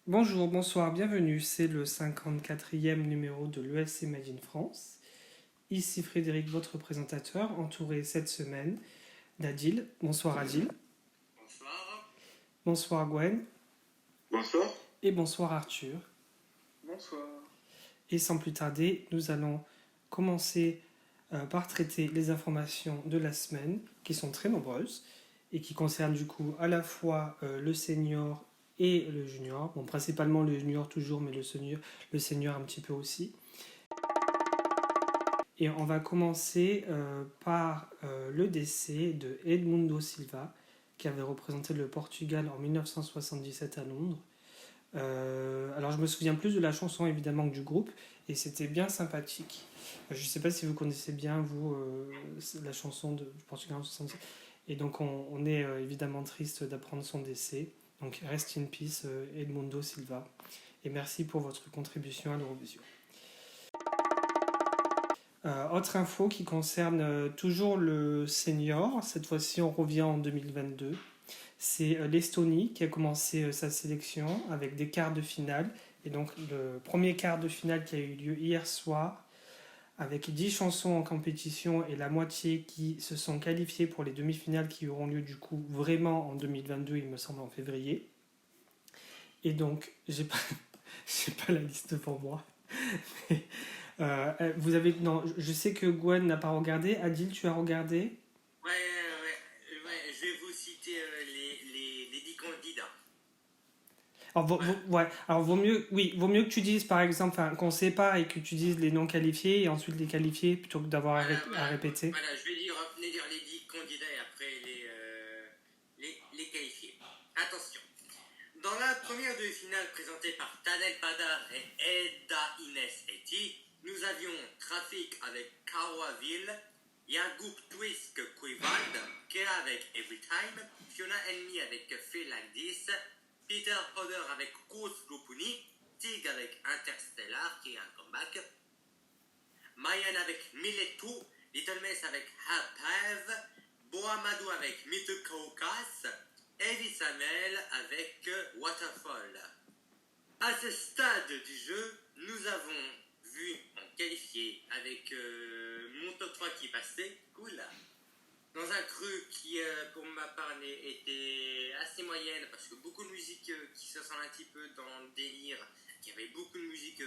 Bonjour, bonsoir, bienvenue. C'est le 54e numéro de l'ESC Made in France. Ici Frédéric, votre présentateur, entouré cette semaine d'Adil. Bonsoir Adil. Bonsoir. Bonsoir Gwen. Bonsoir. Et bonsoir Arthur. Bonsoir. Et sans plus tarder, nous allons commencer par traiter les informations de la semaine, qui sont très nombreuses, et qui concernent du coup à la fois le senior et le junior. Bon, principalement le junior toujours, mais le senior un petit peu aussi. Et on va commencer par le décès de Edmundo Silva, qui avait représenté le Portugal en 1977 à Londres. Alors je me souviens plus de la chanson évidemment que du groupe, et c'était bien sympathique. Je ne sais pas si vous connaissez bien, vous, la chanson du Portugal en 1977. Et donc on est évidemment triste d'apprendre son décès. Donc rest in peace Edmundo Silva. Et merci pour votre contribution à l'Eurovision. Autre info qui concerne toujours le senior, cette fois-ci on revient en 2022, c'est l'Estonie qui a commencé sa sélection avec des quarts de finale, et donc le premier quart de finale qui a eu lieu hier soir, avec 10 chansons en compétition et la moitié qui se sont qualifiées pour les demi-finales qui auront lieu du coup vraiment en 2022, il me semble en février. Et donc, j'ai pas la liste pour moi. Vous avez, non, je sais que Gwen n'a pas regardé. Adil, tu as regardé? Ouais, je vais vous citer les 10 candidats. Alors, vaut mieux que tu dises, par exemple, qu'on ne sait pas et que tu dises les non qualifiés et ensuite les qualifiés plutôt que d'avoir à répéter. Voilà, je vais dire les 10 candidats et après les qualifiés. Attention. Dans la première demi-finale présentée par Tadel Badar et Eda Inès Eti, nous avions Traffic avec Karawaville, Yagoub Twisk Quivald, Kea avec Everytime, Fiona Enmi avec Feel Like This, Peter Hodder avec Kous Lupuni, Tig avec Interstellar qui est un comeback, Mayan avec Miletu, Little Mess avec Hapav, Boamadou avec Mitu Kaukas, Evi Samuel avec Waterfall. À ce stade du jeu, nous avons vu en qualifié avec mon top 3 qui passait, cool. Dans un cru qui, pour ma part, était assez moyenne, parce que beaucoup de musique qui se sent un petit peu dans le délire, qui avait beaucoup de musique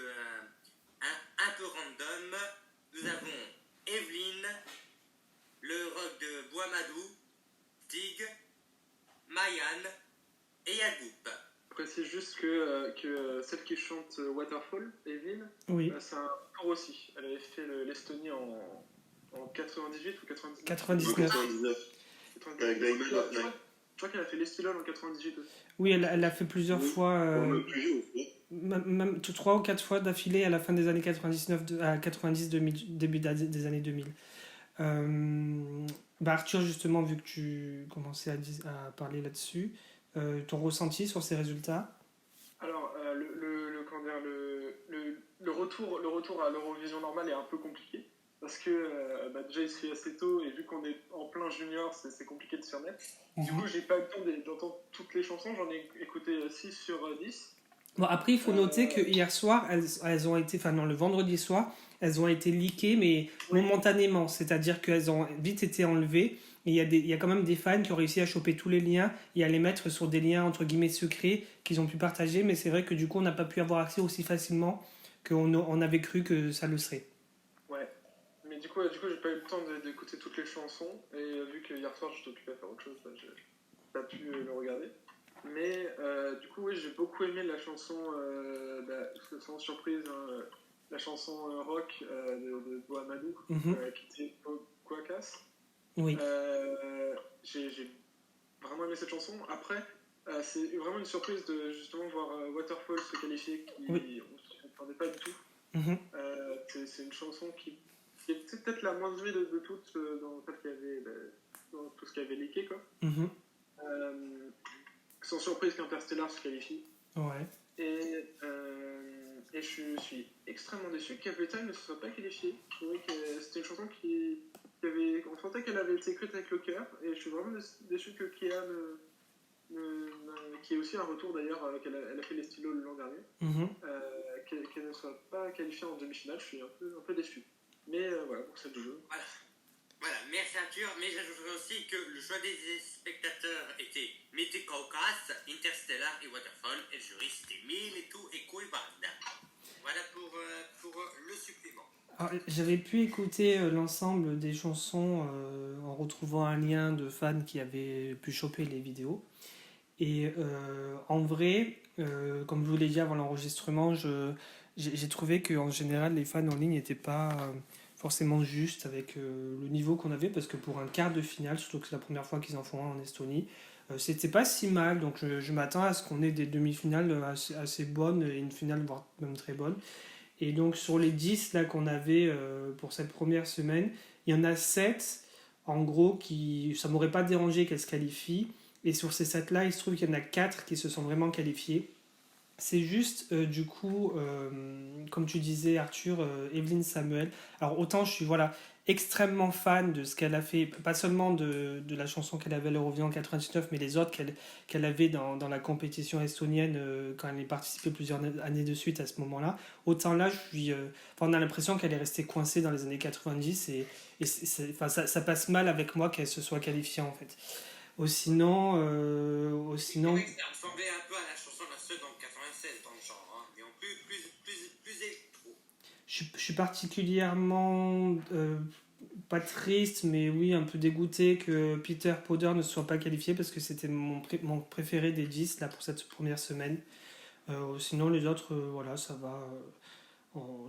un peu random. Nous avons Evelyne, le rock de Boamadou, Tig, Mayan et Yagoub. Je précise juste que celle qui chante Waterfall, Evelyne, oui. C'est un tour aussi. Elle avait fait l'Estonie en 98 ou 99. 99. Avec Diamond of Night. Je crois qu'elle a fait l'Estilol en 98 aussi. Oui, elle a fait plusieurs fois. Même 3 ou 4 fois d'affilée à la fin des années 90, 2000, début des années 2000. Arthur, justement, vu que tu commençais à parler là-dessus, ton ressenti sur ces résultats? Alors, le retour à l'Eurovision normale est un peu compliqué. Parce que déjà, il se fait assez tôt, et vu qu'on est en plein junior, c'est compliqué de s'y remettre. Du coup, j'ai pas eu le temps d'entendre toutes les chansons, j'en ai écouté 6 sur 10. Bon, après, il faut noter que hier soir, elles ont été, enfin non, le vendredi soir, elles ont été leakées, mais momentanément, c'est-à-dire qu'elles ont vite été enlevées. Et il y a quand même des fans qui ont réussi à choper tous les liens et à les mettre sur des liens entre guillemets secrets qu'ils ont pu partager, mais c'est vrai que du coup, on n'a pas pu avoir accès aussi facilement qu'on avait cru que ça le serait. Ouais, mais du coup j'ai pas eu le temps d'écouter toutes les chansons, et vu que hier soir j'étais occupé à faire autre chose, j'ai pas pu le regarder. Mais du coup, oui, j'ai beaucoup aimé la chanson, sans surprise, hein, la chanson rock de Boamadou, qui était Quacas. Oui. J'ai vraiment aimé cette chanson. Après, c'est vraiment une surprise de justement voir Waterfall se qualifier, on ne s'y attendait pas du tout. C'est une chanson qui est peut-être la moins jouée de toutes dans tout ce qui avait leaké, quoi. Sans surprise qu'Interstellar se qualifie. Ouais. Et et je suis extrêmement déçu que Capital ne se soit pas qualifié. Je trouvais que c'était une chanson on sentait qu'elle avait été écrite avec le cœur, et je suis vraiment déçu que Kéa qui est aussi un retour d'ailleurs, elle a fait les stylos l'an dernier, qu'elle ne soit pas qualifiée en demi-finale. Je suis un peu déçu. Mais voilà, pour cette jeu. Voilà, merci Arthur, mais j'ajouterai aussi que le choix des spectateurs était Mythic Caucus, Interstellar et Waterfall, et le jury c'était Mille et tout et Band. Voilà pour le supplément. Alors, j'avais pu écouter l'ensemble des chansons en retrouvant un lien de fans qui avaient pu choper les vidéos. Et en vrai, comme je vous l'ai dit avant l'enregistrement, j'ai trouvé qu'en général, les fans en ligne n'étaient pas forcément justes avec le niveau qu'on avait, parce que pour un quart de finale, surtout que c'est la première fois qu'ils en font un en Estonie, c'était pas si mal. Donc je m'attends à ce qu'on ait des demi-finales assez bonnes et une finale voire même très bonne. Et donc sur les 10 là, qu'on avait pour cette première semaine, il y en a 7 en gros qui ça m'aurait pas dérangé qu'elles se qualifient. Et sur ces 7 là, il se trouve qu'il y en a 4 qui se sont vraiment qualifiés. C'est juste, du coup, comme tu disais, Arthur, Evelyne Samuel. Alors, autant je suis voilà, extrêmement fan de ce qu'elle a fait, pas seulement de la chanson qu'elle avait à l'Eurovision en 99, mais les autres qu'elle avait dans la compétition estonienne quand elle y participé plusieurs années de suite à ce moment-là. Autant là, on a l'impression qu'elle est restée coincée dans les années 90 et ça passe mal avec moi qu'elle se soit qualifiée en fait. Sinon, Ça ressemblait un peu à la chanson de la Seud en 96 dans le genre, hein, mais en plus électro. Je suis particulièrement pas triste, mais oui, un peu dégoûté que Peter Poder ne soit pas qualifié parce que c'était mon préféré des 10 là, pour cette première semaine. Sinon, les autres, voilà, ça va.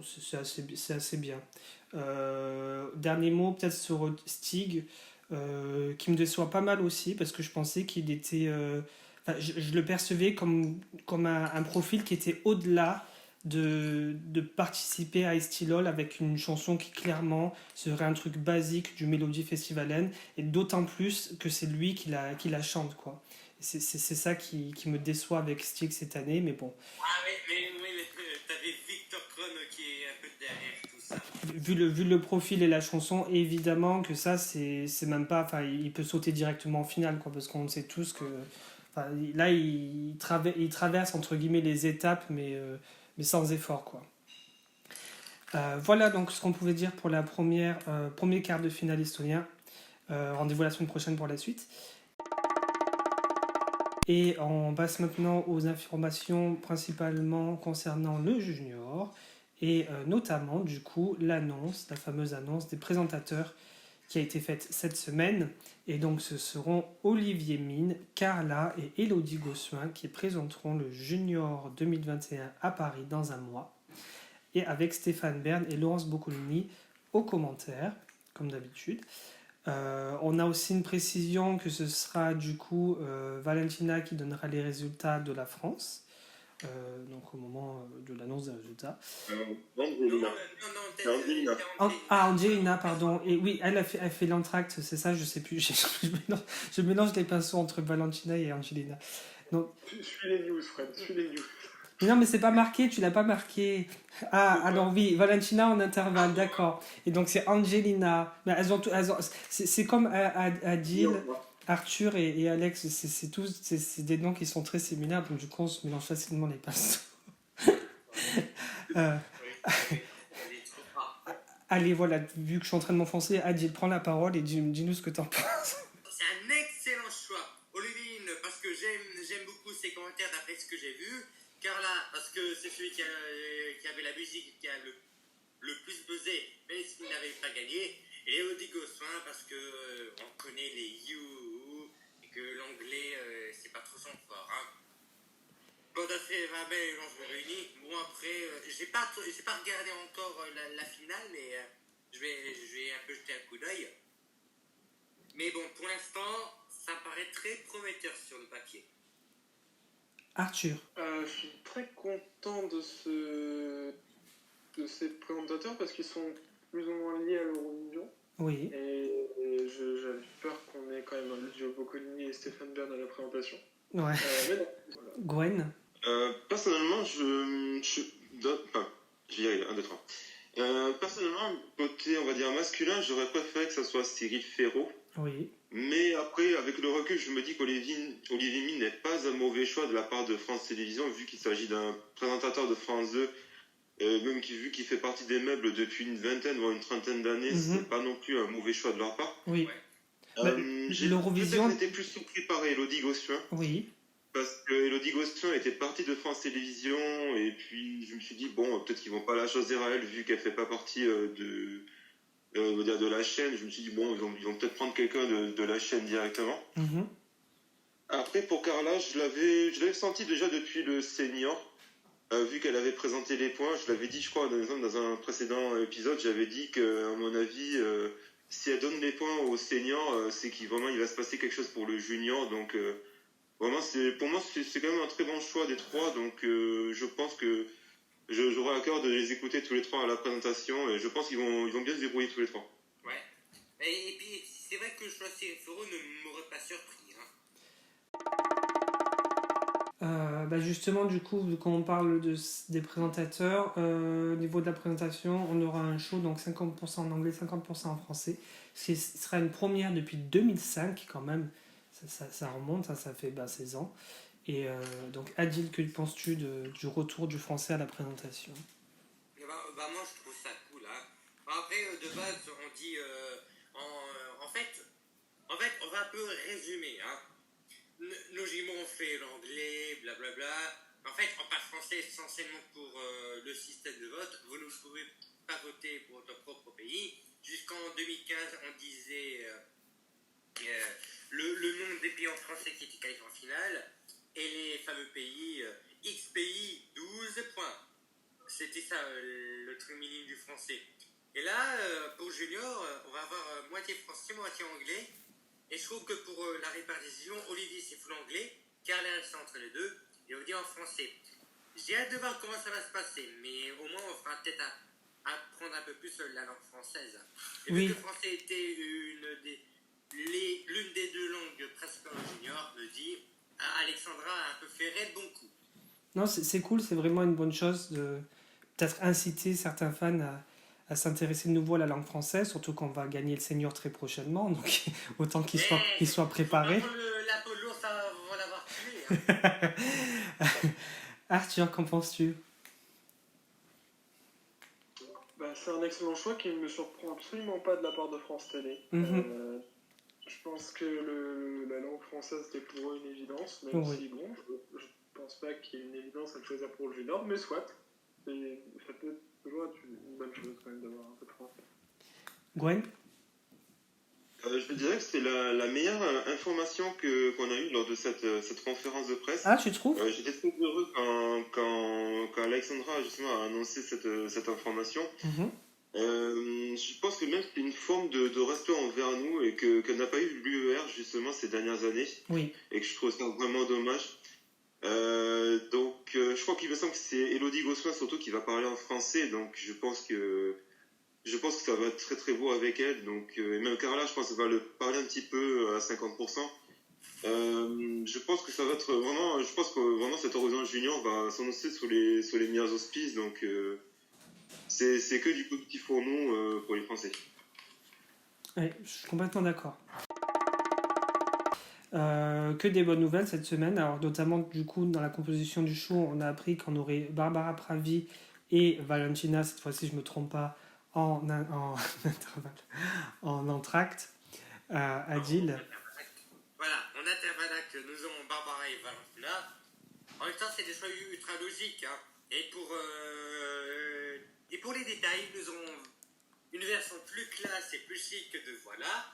C'est assez bien. Dernier mot, peut-être sur Stig, qui me déçoit pas mal aussi parce que je pensais qu'il était. Je le percevais comme un profil qui était au-delà de participer à Estilol avec une chanson qui clairement serait un truc basique du Mélodie Festivalen, et d'autant plus que c'est lui qui la chante quoi. C'est ça qui me déçoit avec Stig cette année, mais bon. Ah mais t'avais Victor Kron qui est un peu derrière tout ça. Vu le profil et la chanson, évidemment que ça c'est même pas, enfin il peut sauter directement en finale quoi, parce qu'on sait tous que là il traverse entre guillemets les étapes, mais sans effort quoi. Voilà donc ce qu'on pouvait dire pour la premier quart de finale estonien. Rendez-vous la semaine prochaine pour la suite. Et on passe maintenant aux informations principalement concernant le junior, et notamment du coup la fameuse annonce des présentateurs qui a été faite cette semaine. Et donc ce seront Olivier Mine, Carla et Elodie Gossuin qui présenteront le Junior 2021 à Paris dans un mois. Et avec Stéphane Bern et Laurence Boccolini aux commentaires, comme d'habitude. On a aussi une précision que ce sera du coup Valentina qui donnera les résultats de la France. Donc au moment de l'annonce des résultats. Angelina. Angelina, pardon. Et oui, elle fait l'entracte, c'est ça, je sais plus. Je mélange les pinceaux entre Valentina et Angelina. Donc, suis les news, Fred, suis les news. Mais non, mais c'est pas marqué, tu l'as pas marqué. Ah, alors oui, Valentina en intervalle, d'accord. Et donc c'est Angelina. Mais c'est comme Adil, Arthur et Alex, c'est des noms qui sont très similaires, donc du coup on se mélange facilement les pinceaux. Allez, voilà, vu que je suis en train de m'enfoncer, Adil, prends la parole et dis-nous ce que t'en penses. C'est un excellent choix. Olivier, parce que j'aime beaucoup ses commentaires d'après ce que j'ai vu. Carla, parce que c'est celui qui avait la musique qui a le plus buzzé, mais qui n'avait pas gagné. Et Elodie Gossuin, parce que on connaît les You et que l'anglais, c'est pas trop son fort. Hein. Bonafé, Rabel et l'Ange réunis. Bon, après, j'ai pas regardé encore la finale, mais je vais un peu jeter un coup d'œil. Mais bon, pour l'instant, ça paraît très prometteur sur le papier. Arthur. Je suis très content de ces présentateurs parce qu'ils sont plus ou moins liés à l'Eurovision. Oui. Et j'avais peur qu'on ait quand même le duo Boccolini et Stéphane Bern à la présentation. Ouais. Mais non, voilà. Gwen. Personnellement, enfin, je vais y arriver, 1, 2, 3. Personnellement, côté, on va dire, masculin, j'aurais préféré que ça soit Cyril Ferraud. Oui. Mais après, avec le recul, je me dis qu'Olivier Mine n'est pas un mauvais choix de la part de France Télévisions, vu qu'il s'agit d'un présentateur de France 2, même vu qu'il fait partie des meubles depuis une vingtaine, voire une trentaine d'années, c'est pas non plus un mauvais choix de leur part. Oui. J'ai L'Eurovision... peut-être été plus surpris par Élodie Gossuin. Oui. Parce que Élodie Gossuin était partie de France Télévisions, et puis je me suis dit, bon, peut-être qu'ils vont pas la choisir à elle, vu qu'elle fait pas partie de la chaîne. Je me suis dit, bon, ils vont peut-être prendre quelqu'un de la chaîne directement. Après, pour Carla, je l'avais senti déjà depuis le senior, vu qu'elle avait présenté les points. Je l'avais dit, je crois, dans un précédent épisode, j'avais dit qu'à mon avis, si elle donne les points au senior, c'est qu'il va se passer quelque chose pour le junior. Donc, vraiment, pour moi, c'est quand même un très bon choix des trois. Donc, je pense que j'aurai à cœur de les écouter tous les trois à la présentation, et je pense qu'ils vont bien se débrouiller tous les trois. Ouais. Et puis, c'est vrai que le choix de Cyril Ferraud ne m'aurait pas surpris. Justement, du coup, vu qu'on parle des présentateurs, au niveau de la présentation, on aura un show, donc 50% en anglais, 50% en français. Ce sera une première depuis 2005, quand même. Ça remonte, ça fait 16 ans. Et donc, Adil, que penses-tu du retour du français à la présentation? Moi, je trouve ça cool. Hein. Après, de base, on dit... en fait, on va un peu résumer. Hein. Logiquement, on fait l'anglais, blablabla. En fait, on parle français essentiellement pour le système de vote. Vous ne pouvez pas voter pour votre propre pays. Jusqu'en 2015, on disait le nom des pays en français qui étaient qualifiés en finale. Et les fameux pays, X pays, 12 points. C'était ça, le trémiling du français. Et là, pour Junior, on va avoir moitié français, moitié anglais. Et je trouve que pour la répartition, Olivier c'est full anglais, Carla c'est entre les deux, et Olivier en français. J'ai hâte de voir comment ça va se passer, mais au moins on fera peut-être apprendre un peu plus la langue française. Et vu que le français était l'une des deux langues principales au junior, me dit Alexandra a un peu fait de bon coup. Non, c'est cool, c'est vraiment une bonne chose de peut-être inciter certains fans à s'intéresser de nouveau à la langue française, surtout qu'on va gagner le senior très prochainement, donc autant qu'ils soient préparés. La peau lourde, ça va l'avoir tué. Hein. Arthur, qu'en penses-tu? C'est un excellent choix qui ne me surprend absolument pas de la part de France Télé. Je pense que la langue française était pour eux une évidence, même si bon, je pense pas qu'il y ait une évidence à le choisir pour le junior, mais soit. Ça peut être toujours une bonne chose quand même d'avoir un peu de français. Gwen? Je dirais que c'est la meilleure information qu'on a eue lors de cette conférence de presse. Ah, tu trouves? J'étais très heureux quand Alexandra justement a annoncé cette information. Je pense que même c'est une forme de respect envers nous, et qu'elle n'a pas eu l'UER justement ces dernières années. Oui. Et que je trouve ça vraiment dommage. Donc je crois qu'il me semble que c'est Élodie Gossuin surtout qui va parler en français, donc je pense que ça va être très très beau avec elle. Donc, et même Carla, je pense qu'elle va le parler un petit peu à 50%. Je pense que ça va être vraiment, je pense que vraiment cet horizon junior va s'annoncer sous les meilleurs auspices. Donc c'est que du positif pour nous, pour les Français. Oui, je suis complètement d'accord. Que des bonnes nouvelles cette semaine. Alors notamment du coup dans la composition du show, on a appris qu'on aurait Barbara Pravi et Valentina, cette fois-ci je me trompe pas, en entracte, Adil. Voilà, en intervalacte, nous avons Barbara et Valentina. En même temps, c'est des choix ultra logiques. Hein. Et pour les détails, nous aurons une version plus classe et plus chic de Voilà.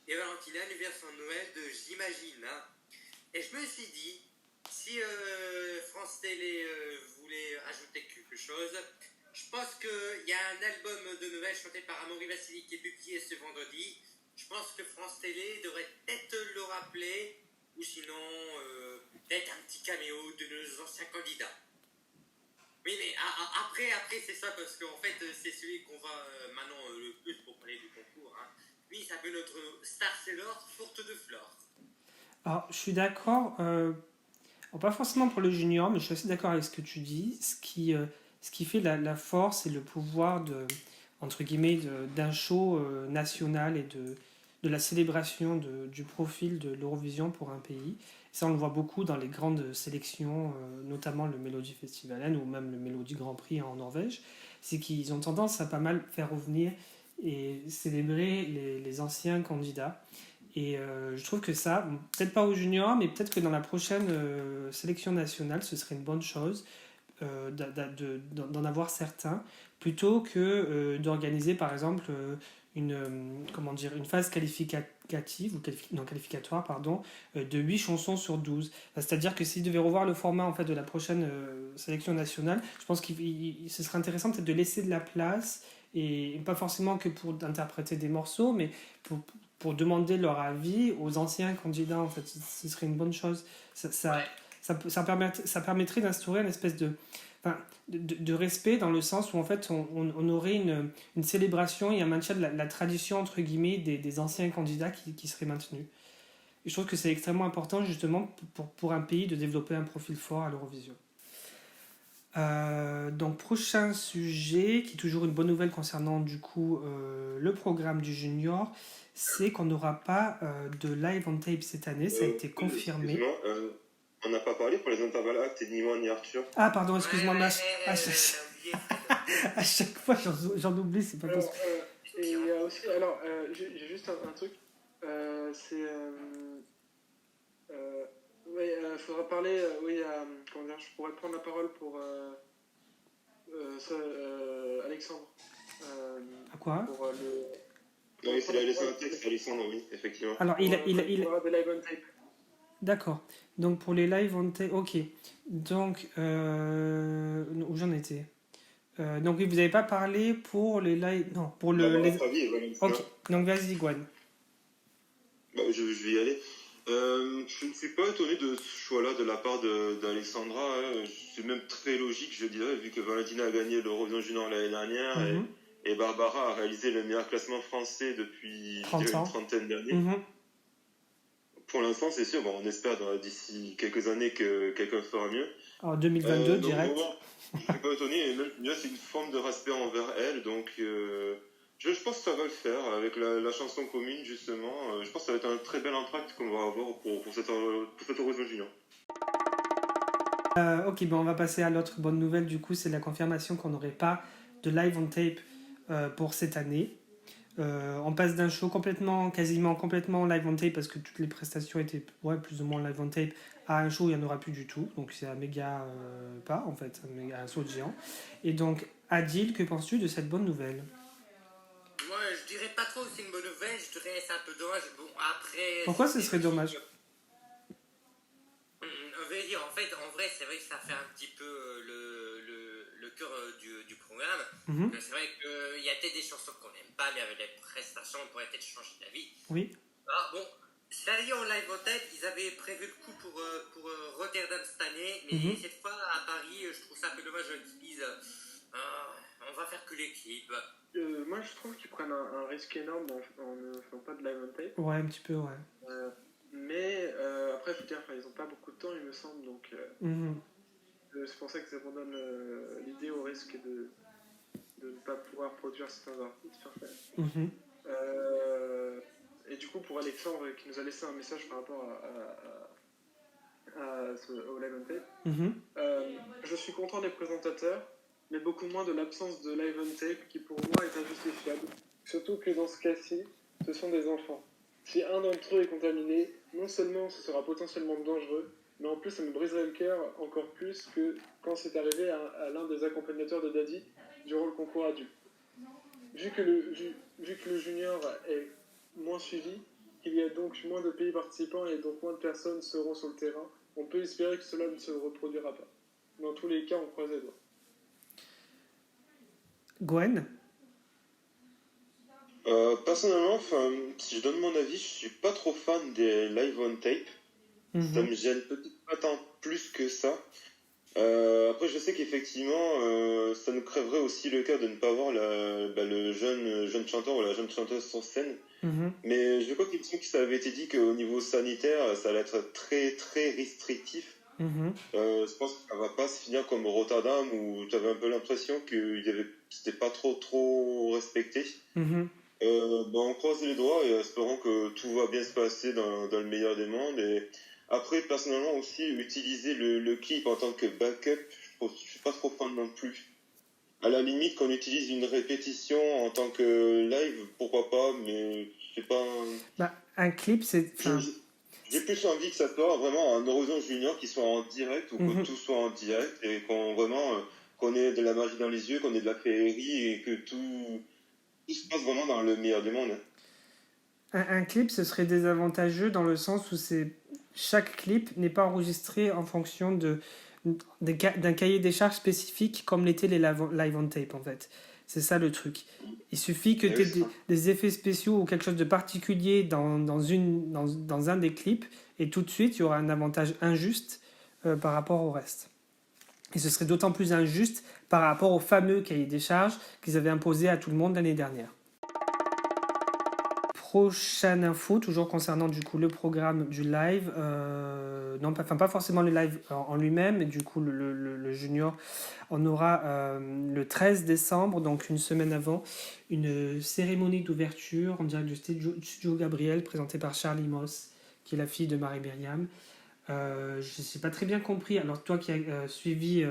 Et Valentina, une version Noël de J'imagine. Hein. Et je me suis dit, si France Télé voulait ajouter quelque chose, je pense qu'il y a un album de Noël chanté par Amaury Vassili qui est publié ce vendredi. Je pense que France Télé devrait peut-être le rappeler, ou sinon peut-être un petit caméo de nos anciens candidats. Oui, mais après c'est ça, parce qu'en fait c'est celui qu'on va maintenant le plus pour parler du concours. Hein. Lui, il s'appelle notre Star Seller, Fourte de Flore. Alors, je suis d'accord. Alors, pas forcément pour le junior, mais je suis assez d'accord avec ce que tu dis. Ce qui fait la force et le pouvoir entre guillemets, d'un show national et de la célébration du profil de l'Eurovision pour un pays. Ça, on le voit beaucoup dans les grandes sélections, notamment le Melody Festivalen ou même le Melody Grand Prix en Norvège. C'est qu'ils ont tendance à pas mal faire revenir et célébrer les anciens candidats. Et je trouve que ça, bon, peut-être pas au junior, mais peut-être que dans la prochaine sélection nationale, ce serait une bonne chose d'en avoir certains, plutôt que d'organiser par exemple comment dire, une phase qualificative, ou non, qualificatoire, pardon, de 8 chansons sur 12. C'est-à-dire que s'ils devaient revoir le format en fait, de la prochaine sélection nationale, je pense que ce serait intéressant peut-être de laisser de la place, et pas forcément que pour interpréter des morceaux, mais pour demander leur avis aux anciens candidats, en fait. Ce serait une bonne chose. Ça permettrait d'instaurer une espèce de respect, dans le sens où en fait on aurait une célébration et un maintien de la tradition entre guillemets des anciens candidats qui serait maintenue. Et je trouve que c'est extrêmement important justement pour un pays de développer un profil fort à l'Eurovision. Donc prochain sujet, qui est toujours une bonne nouvelle concernant du coup le programme du junior, c'est qu'on n'aura pas de live on tape cette année, ça a été confirmé. On n'a pas parlé pour les intervalles actes, ni moi ni Arthur. Ah pardon, excuse-moi, à chaque fois j'en oublie, c'est pas possible. Et il y a aussi, alors j'ai juste un truc, c'est faudra parler, comment dire, je pourrais prendre la parole pour Alexandre. À quoi? Pour le... Non, il a laissé un texte, Alexandre, oui, effectivement. Alors, il aura des live on tape. D'accord. Donc, pour les live on tape, ok. Donc, où j'en étais? Donc, oui, vous n'avez pas parlé pour les live... Non, pour le... Ok, donc vas-y, Gwen. Je vais y aller. Je ne suis pas étonné de ce choix-là de la part d'Alexandra. C'est même très logique, je dirais, vu que Valentina a gagné l'Eurovision Junior l'année dernière et Barbara a réalisé le meilleur classement français depuis une trentaine d'années. Pour l'instant, c'est sûr. Bon, on espère d'ici quelques années que quelqu'un fera mieux. En 2022, direct. Je ne suis pas étonné. Et même, c'est une forme de respect envers elle. Donc, je pense que ça va le faire avec la chanson commune, justement. Je pense que ça va être un très bel impact qu'on va avoir pour cette Eurovision Junior. Ok, on va passer à l'autre bonne nouvelle. Du coup, c'est la confirmation qu'on n'aurait pas de live on tape pour cette année. On passe d'un show quasiment complètement live on tape, parce que toutes les prestations étaient plus ou moins live on tape, à un show où il n'y en aura plus du tout. Donc c'est un méga pas, en fait, un saut de géant. Et donc, Adil, que penses-tu de cette bonne nouvelle? Moi, je dirais pas trop que c'est une bonne nouvelle, je dirais c'est un peu dommage. Bon, après... Pourquoi ce serait dommage? On va dire, en vrai, c'est vrai que ça fait un petit peu le cœur du programme. C'est vrai qu'il y a peut-être des chansons qu'on n'aime pas, mais avec les prestations, on pourrait peut-être changer d'avis. Oui. Alors bon, ça y est, en live en tête, ils avaient prévu le coup pour Rotterdam cette année, mais cette fois à Paris, je trouve ça un peu dommage qu'ils disent on va faire que l'équipe. Moi, je trouve qu'ils prennent un risque énorme en ne faisant pas de live on tape. Ouais, un petit peu, ouais. Mais après, il faut dire, ils n'ont pas beaucoup de temps, il me semble, donc c'est pour ça qu'ils abandonnent l'idée au risque de ne pas pouvoir produire certains artistes. Et du coup, pour Alexandre, qui nous a laissé un message par rapport au live on tape, je suis content des présentateurs, mais beaucoup moins de l'absence de live on tape, qui pour moi est injustifiable. Surtout que dans ce cas-ci, ce sont des enfants. Si un d'entre eux est contaminé, non seulement ce sera potentiellement dangereux, mais en plus ça me briserait le cœur encore plus que quand c'est arrivé à l'un des accompagnateurs de Daddy durant le concours adulte. Vu que le junior est moins suivi, qu'il y a donc moins de pays participants et donc moins de personnes seront sur le terrain, on peut espérer que cela ne se reproduira pas. Dans tous les cas, on croise les doigts. Gwen? Personnellement, si je donne mon avis, je suis pas trop fan des live on tape. Ça me gêne peut-être pas tant plus que ça. Après, je sais qu'effectivement, ça nous crèverait aussi le cœur de ne pas voir le jeune chanteur ou la jeune chanteuse sur scène. Mais je crois qu'il me semble que ça avait été dit qu'au niveau sanitaire, ça allait être très très restrictif. Mhm. Je pense que ça va pas se finir comme Rotterdam où j'avais un peu l'impression que c'était pas trop respecté. Mhm. On croise les doigts et espérons que tout va bien se passer dans le meilleur des mondes. Et après, personnellement aussi, utiliser le clip en tant que backup, je suis pas trop fan non plus. À la limite, qu'on utilise une répétition en tant que live, pourquoi pas, mais c'est pas. Bah, un clip, c'est. Je- Enfin, J'ai plus envie que ça soit vraiment un Horizon Junior qui soit en direct ou que mhm. tout soit en direct et qu'on ait de la magie dans les yeux, qu'on ait de la féerie et que tout se passe vraiment dans le meilleur des mondes. Un clip, ce serait désavantageux dans le sens où chaque clip n'est pas enregistré en fonction d'un cahier des charges spécifique comme l'étaient les live on tape en fait. C'est ça le truc. Il suffit que Et tu oui, aies des effets spéciaux ou quelque chose de particulier dans un des clips et tout de suite il y aura un avantage injuste par rapport au reste. Et ce serait d'autant plus injuste par rapport au fameux cahier des charges qu'ils avaient imposé à tout le monde l'année dernière. Prochaine info, toujours concernant du coup le programme du live, non, pas forcément le live en lui-même, mais du coup le junior, on aura le 13 décembre, donc une semaine avant, une cérémonie d'ouverture en direct du studio Gabriel, présentée par Charlie Moss, qui est la fille de Marie-Myriam. Je n'ai pas très bien compris, alors toi qui as suivi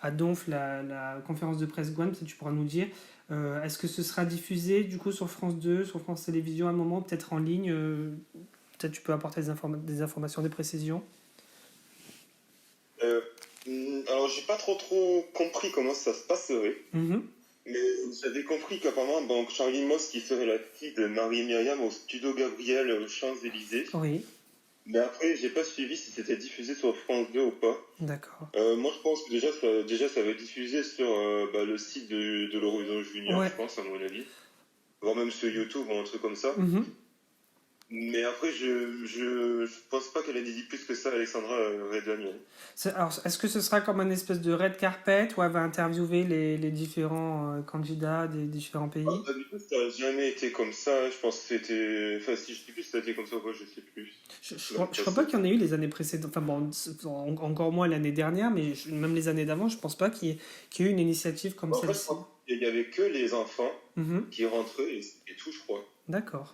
à Donf la conférence de presse Gwen, peut-être tu pourras nous dire, est-ce que ce sera diffusé du coup sur France 2, sur France Télévisions à un moment, peut-être en ligne peut-être tu peux apporter des informations, des précisions. Euh, alors, j'ai pas trop compris comment ça se passerait, Mm-hmm. mais j'avais compris qu'apparemment, donc, Charlie Moss qui ferait la fille de Marie-Myriam au studio Gabriel aux Champs-Élysées. Oui, Mais après, j'ai pas suivi si c'était diffusé sur France 2 ou pas. d'accord. Moi, je pense que déjà ça va être diffusé sur le site de l'Horizon Junior, Ouais. je pense, à mon avis. Voire même sur YouTube ou un truc comme ça. Mm-hmm. Mais après, je pense pas qu'elle ait dit plus que ça, Alexandra Redanian. Alors, est-ce que ce sera comme un espèce de red carpet où elle va interviewer les différents candidats des différents pays? Du coup, ça n'a jamais été comme ça. Je pense que c'était. Enfin, si je sais plus si ça a été comme ça ou pas, je sais plus. Je crois pas qu'il y en ait eu les années précédentes. Enfin bon, encore moins l'année dernière, mais même les années d'avant, je pense pas qu'il y ait eu une initiative comme En fait, je celle-ci. crois qu'il y avait que les enfants Mhm. qui rentraient et tout, je crois. D'accord.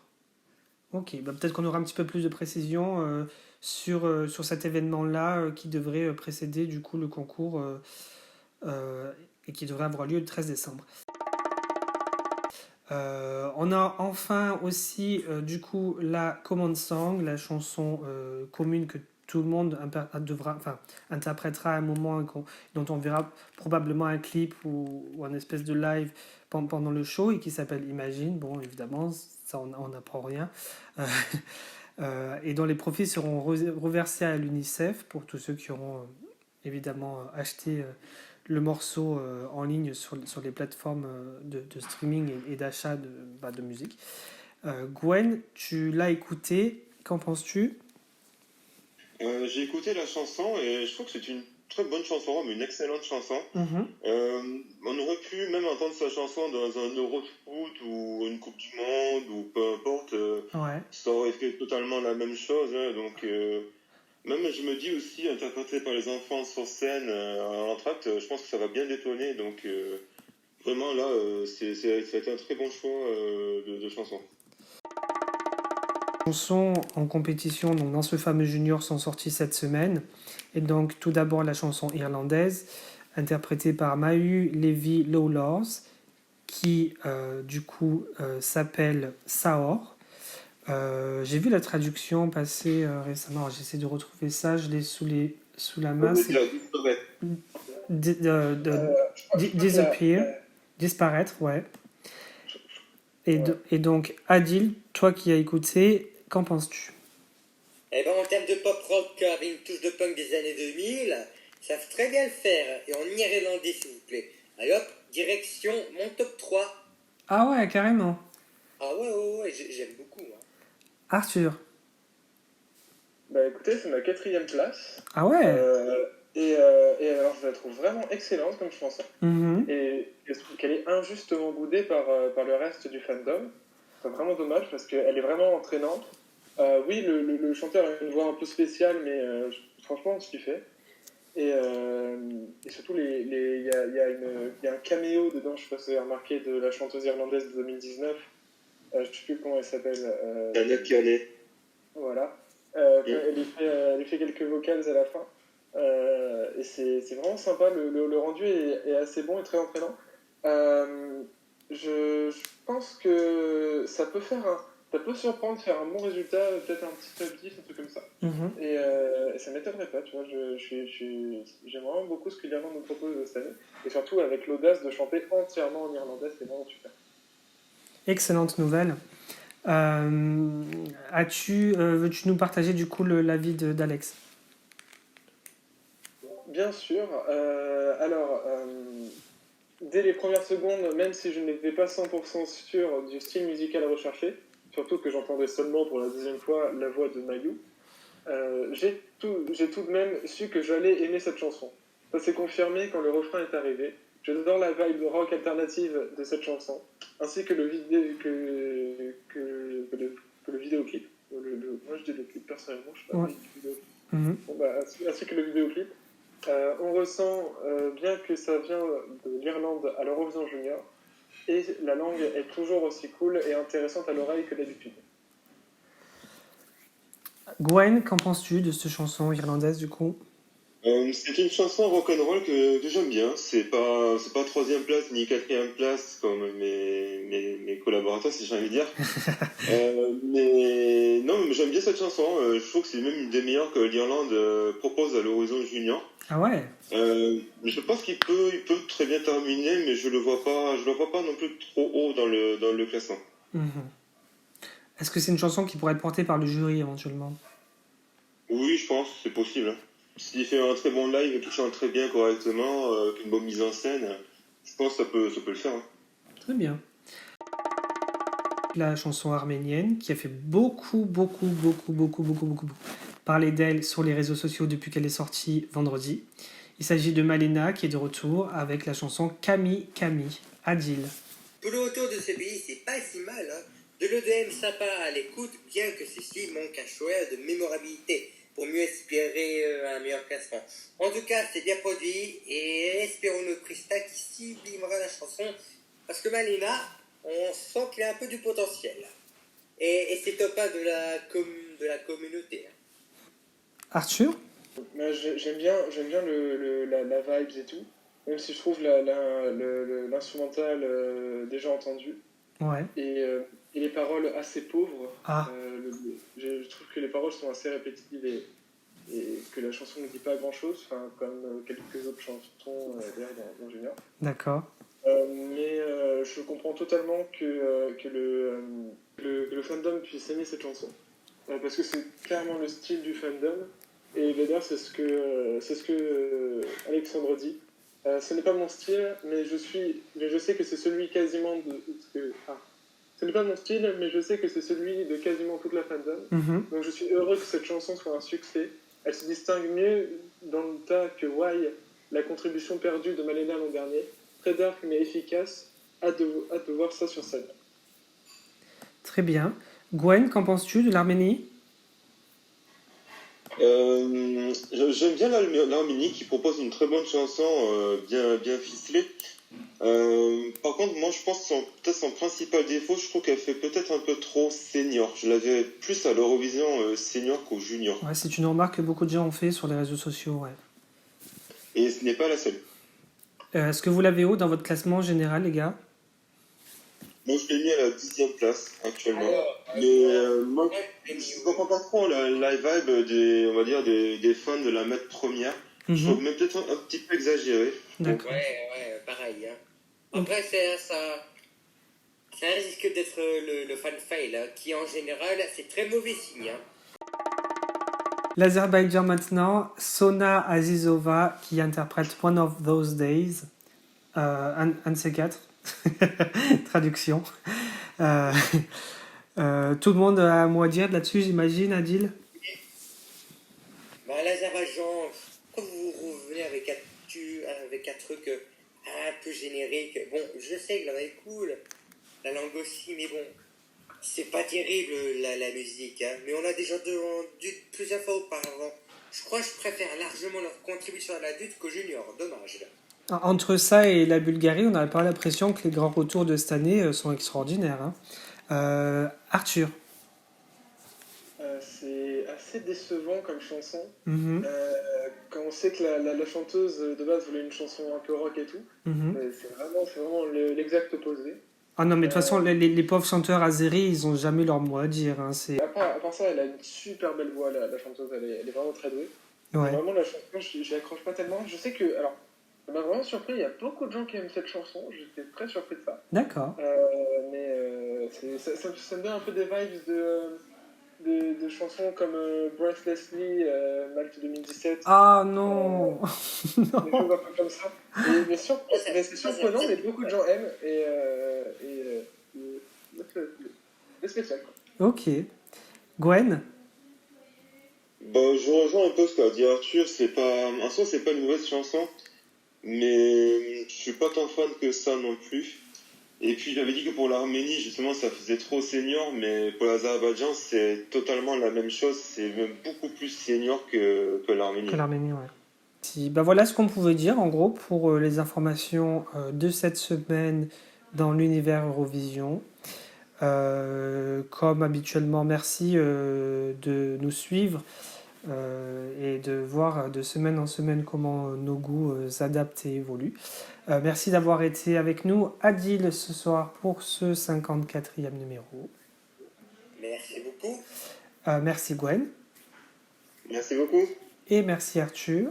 Ok, bah, peut-être qu'on aura un petit peu plus de précision sur cet événement-là qui devrait précéder du coup le concours et qui devrait avoir lieu le 13 décembre. On a enfin aussi du coup la Common Song, la chanson commune que tout le monde interprétera à un moment dont on verra probablement un clip ou un espèce de live pendant le show et qui s'appelle Imagine. Bon, évidemment, ça on n'apprend rien. Et dont les profits seront reversés à l'UNICEF pour tous ceux qui auront évidemment acheté le morceau en ligne sur les plateformes de streaming et d'achat de musique. Gwen, tu l'as écouté, qu'en penses-tu? J'ai écouté la chanson et je trouve que c'est une très bonne chanson, mais une excellente chanson. Mm-hmm. On aurait pu même entendre sa chanson dans un Euro de foot ou une Coupe du Monde ou peu importe. Ouais. Ça aurait fait totalement la même chose. Hein, donc, même je me dis aussi, interprété par les enfants sur scène en entracte, je pense que ça va bien détonner. Donc, vraiment là, ça a été un très bon choix de chanson. Les chansons en compétition donc dans ce fameux junior sont sorties cette semaine. Et donc tout d'abord la chanson irlandaise interprétée par Mahu Levy Lawlors qui du coup s'appelle Saor. J'ai vu la traduction passer récemment. J'essaie de retrouver ça. Je l'ai sous la main. C'est disappear, disparaître, ouais. Et donc, Adil, toi qui as écouté, qu'en penses-tu? Eh ben, en termes de pop rock avec une touche de punk des années 2000, ils savent très bien le faire. Et en irlandais, s'il vous plaît. Allez hop, direction mon top 3. Ah ouais, carrément. Ah ouais, j'aime beaucoup. Hein. Arthur. Bah écoutez, c'est ma 4e place. Ah ouais. Et alors je la trouve vraiment excellente comme chanson. Mm-hmm. Et je trouve qu'elle est injustement boudée par le reste du fandom. C'est vraiment dommage parce qu'elle est vraiment entraînante. Oui, le chanteur a une voix un peu spéciale, mais franchement, ce qu'il fait. Et surtout, il y a un caméo dedans, je sais pas si vous avez remarqué, de la chanteuse irlandaise de 2019. Je sais plus comment elle s'appelle. Tania Kearney. Voilà. Elle lui fait quelques vocals à la fin. Et c'est vraiment sympa. Le rendu est assez bon et très entraînant. Je pense que ça peut surprendre, faire un bon résultat, peut-être un petit top 10, un truc comme ça. Et ça m'étonnerait pas, tu vois. J'aime vraiment beaucoup ce que l'Irlande nous propose cette année. Et surtout avec l'audace de chanter entièrement en irlandais, c'est vraiment super. Excellente nouvelle. Veux-tu nous partager du coup l'avis d'Alex? Bien sûr. Dès les premières secondes, même si je n'étais pas 100% sûr du style musical recherché, surtout que j'entendais seulement pour la deuxième fois la voix de Mayou, j'ai tout de même su que j'allais aimer cette chanson. Ça s'est confirmé quand le refrain est arrivé. J'adore la vibe rock alternative de cette chanson, ainsi que le vidéoclip. Moi je dis le clip personnellement, je sais pas. Ouais. Ainsi que le vidéoclip. On ressent bien que ça vient de l'Irlande à l'Eurovision Junior, et la langue est toujours aussi cool et intéressante à l'oreille que d'habitude. Gwen, qu'en penses-tu de cette chanson irlandaise du coup? C'est une chanson rock'n'roll que j'aime bien. C'est pas troisième place ni quatrième place comme mes collaborateurs, si j'ai envie de dire. Mais non, mais j'aime bien cette chanson. Je trouve que c'est même une des meilleures que l'Irlande propose à l'Horizon Junior. Ah ouais. Je pense qu'il peut très bien terminer, mais je le vois pas non plus trop haut dans le classement. Est-ce que c'est une chanson qui pourrait être portée par le jury éventuellement? Oui, je pense, c'est possible. S'il fait un très bon live et qu'il chante très bien, correctement, avec une bonne mise en scène, je pense que ça peut le faire. Très bien. La chanson arménienne qui a fait beaucoup parler d'elle sur les réseaux sociaux depuis qu'elle est sortie vendredi. Il s'agit de Malena qui est de retour avec la chanson Camille. Adil. Pour le retour de ce pays, c'est pas si mal. De l'EDM sympa à l'écoute, bien que ceci manque un choix de mémorabilité pour mieux espérer un meilleur classement. En tout cas, c'est bien produit et espérons notre Prista qui sublimera la chanson parce que Malena, on sent qu'il a un peu du potentiel. Et c'est top 1 de la communauté. Arthur? J'aime bien la vibes et tout, même si je trouve l'instrumental déjà entendu. Ouais. Et les paroles assez pauvres. Ah. Je trouve que les paroles sont assez répétitives et que la chanson ne dit pas grand-chose, comme quelques autres chansons d'ailleurs dans Junior. D'accord. Mais je comprends totalement que le fandom puisse aimer cette chanson. Parce que c'est clairement le style du fandom. Et d'ailleurs, c'est ce que Alexandre dit. Ce n'est pas mon style, mais je sais que c'est celui quasiment ce n'est pas mon style, mais je sais que c'est celui de quasiment toute la fandom. Donc je suis heureux que cette chanson soit un succès. Elle se distingue mieux dans le tas que Why, la contribution perdue de Malena l'an dernier. Très dark mais efficace. Hâte de voir ça sur scène. Très bien. Gwen, qu'en penses-tu de l'Arménie? J'aime bien l'Arménie qui propose une très bonne chanson bien ficelée. Par contre, moi je pense que peut-être son principal défaut, je trouve qu'elle fait peut-être un peu trop senior. Je la verrais plus à l'Eurovision senior qu'au junior. Ouais, c'est une remarque que beaucoup de gens ont fait sur les réseaux sociaux. Ouais. Et ce n'est pas la seule. Est-ce que vous l'avez haut dans votre classement général, les gars? Moi je l'ai mis à la 10e place actuellement. Moi je comprends pas trop la vibe on va dire des fans de la mettre première. Je trouve même peut-être un petit peu exagéré. D'accord. Ouais, pareil. Après, ça risque d'être le fan fail, qui en général, c'est très mauvais signe. L'Azerbaïdjan maintenant, Sona Azizova qui interprète One of Those Days, un de ces quatre, traduction. Tout le monde a un mot à dire là-dessus, j'imagine, Adil? L'Azerbaïdjan, pourquoi vous revenez avec un truc un peu générique? Bon, je sais que la langue est cool, la langue aussi, mais bon, c'est pas terrible la musique, mais on a déjà entendu plusieurs fois auparavant Je crois que je préfère largement leur contribution à l'adulte qu'aux juniors. Dommage. Entre ça et la Bulgarie, on n'a pas l'impression que les grands retours de cette année sont extraordinaires, hein. Arthur. C'est assez décevant comme chanson. Mhm, Quand on sait que la chanteuse de base voulait une chanson un peu rock et tout, mhm. c'est vraiment l'exact opposé. Ah non, mais de toute façon, Euh, les pauvres chanteurs azéris, ils ont jamais leur mot à dire, hein, c'est... à part ça, elle a une super belle voix, la chanteuse, elle est vraiment très douée. Ouais, Vraiment, la chanson, je l'accroche pas tellement. Je sais que, alors, ça m'a vraiment surpris, il y a beaucoup de gens qui aiment cette chanson, j'étais très surpris de ça. d'accord. Ça me donne un peu des vibes de chansons comme Breathlessly, Malte 2017. Ah non. Des choses un peu comme ça. Mais c'est surprenant, mais beaucoup de gens aiment. C'est spécial, quoi. Ok. Gwen? Bah, je rejoins un peu ce qu'a dit Arthur. C'est pas, en soi, c'est pas une mauvaise chanson, mais je suis pas tant fan que ça non plus. Et puis j'avais dit que pour l'Arménie, justement, ça faisait trop senior, mais pour l'Azerbaïdjan, c'est totalement la même chose. C'est même beaucoup plus senior que l'Arménie. Que l'Arménie, ouais. Bah voilà ce qu'on pouvait dire en gros pour les informations de cette semaine dans l'univers Eurovision. Comme habituellement, merci de nous suivre et de voir de semaine en semaine comment nos goûts s'adaptent et évoluent. Merci d'avoir été avec nous, Adil, ce soir pour ce 54e numéro. Merci beaucoup. Merci Gwen Merci beaucoup. et merci Arthur.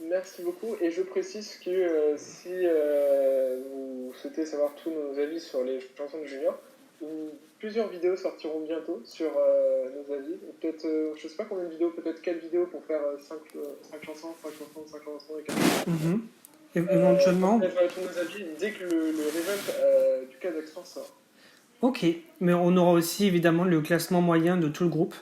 Merci beaucoup. Et je précise que si vous souhaitez savoir tous nos avis sur les chansons de Junior, plusieurs vidéos sortiront bientôt sur nos avis. Peut-être, je sais pas combien de vidéos, peut-être 4 vidéos pour faire 5 chansons, 5 chansons, 5 chansons et 4 chansons. Mhm. Éventuellement. Tous nos avis dès que le revamp du Kazakhstan sort. Ok, mais on aura aussi évidemment le classement moyen de tout le groupe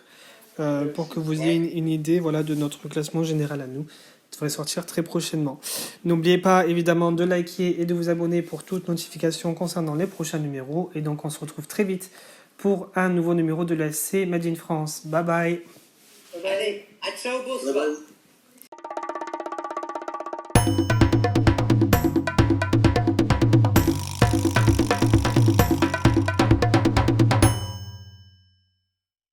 pour que vous ayez une idée voilà, de notre classement général à nous. Ça devrait sortir très prochainement. N'oubliez pas évidemment de liker et de vous abonner pour toute notification concernant les prochains numéros. Et donc on se retrouve très vite pour un nouveau numéro de l'ASC Made in France. Bye bye. Allez, à ciao, bonsoir. Bye bye.